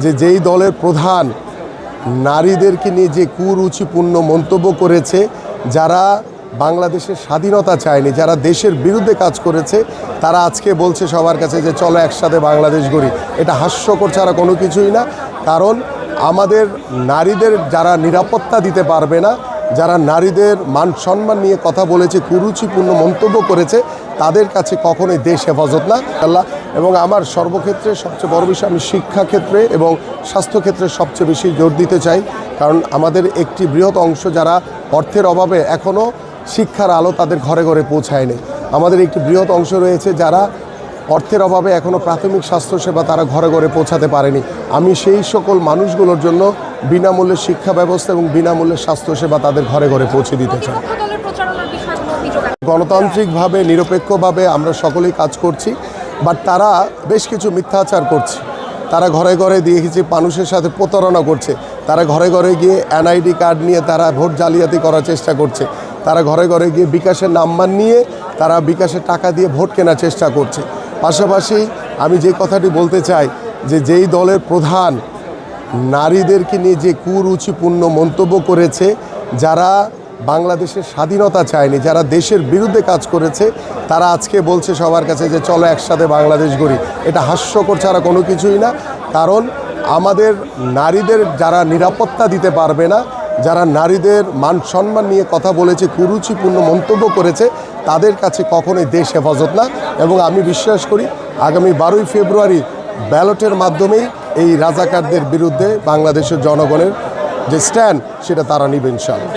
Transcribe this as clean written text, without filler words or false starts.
যে যেই দলের প্রধান নারীদেরকে নিয়ে যে কুরুচিপূর্ণ মন্তব্য করেছে, যারা বাংলাদেশের স্বাধীনতা চায়নি, যারা দেশের বিরুদ্ধে কাজ করেছে, তারা আজকে বলছে সবার কাছে যে চলো একসাথে বাংলাদেশ গড়ি। এটা হাস্যকর ছাড়া কোনো কিছুই না। কারণ আমাদের নারীদের যারা নিরাপত্তা দিতে পারবে না, যারা নারীদের মান সম্মান নিয়ে কথা বলেছে, কুরুচিপূর্ণ মন্তব্য করেছে, তাদের কাছে কখনোই দেশ হেফাজত না আল্লাহ। এবং আমার সর্বক্ষেত্রে সবচেয়ে বড় বিষয়, আমি শিক্ষাক্ষেত্রে এবং স্বাস্থ্যক্ষেত্রে সবচেয়ে বেশি জোর দিতে চাই। কারণ আমাদের একটি বৃহৎ অংশ যারা অর্থের অভাবে এখনও শিক্ষার আলো তাদের ঘরে ঘরে পৌঁছায়নি। আমাদের একটি বৃহৎ অংশ রয়েছে যারা অর্থের অভাবে এখনও প্রাথমিক স্বাস্থ্যসেবা তারা ঘরে ঘরে পৌঁছাতে পারেনি। আমি সেই সকল মানুষগুলোর জন্য বিনামূল্যে শিক্ষা ব্যবস্থা এবং বিনামূল্যে স্বাস্থ্যসেবা তাদের ঘরে ঘরে পৌঁছে দিতে চাই। গণতান্ত্রিকভাবে নিরপেক্ষভাবে আমরা সকলেই কাজ করছি, বাট তারা বেশ কিছু মিথ্যাচার করছে। তারা ঘরে ঘরে দিয়েছে, মানুষের সাথে প্রতারণা করছে। তারা ঘরে ঘরে গিয়ে এনআইডি কার্ড নিয়ে তারা ভোট জালিয়াতি করার চেষ্টা করছে। তারা ঘরে ঘরে গিয়ে বিকাশের নাম্বার নিয়ে তারা বিকাশের টাকা দিয়ে ভোট কেনার চেষ্টা করছে। পাশাপাশি আমি যে কথাটি বলতে চাই যে যেই দলের প্রধান নারীদেরকে নিয়ে যে কুরুচিপূর্ণ মন্তব্য করেছে, যারা বাংলাদেশের স্বাধীনতা চায়নি, যারা দেশের বিরুদ্ধে কাজ করেছে, তারা আজকে বলছে সবার কাছে যে চলো একসাথে বাংলাদেশ গড়ি। এটা হাস্যকর ছাড়া কোনো কিছুই না। কারণ আমাদের নারীদের যারা নিরাপত্তা দিতে পারবে না, যারা নারীদের মান সম্মান নিয়ে কথা বলেছে, কুরুচিপূর্ণ মন্তব্য করেছে, তাদের কাছে কখনোই দেশ হেফাজত না। এবং আমি বিশ্বাস করি আগামী 12ই ফেব্রুয়ারি ব্যালটের মাধ্যমেই এই রাজাকারদের বিরুদ্ধে বাংলাদেশের জনগণের যে স্ট্যান্ড সেটা তারা নিবে ইনশাআল্লাহ।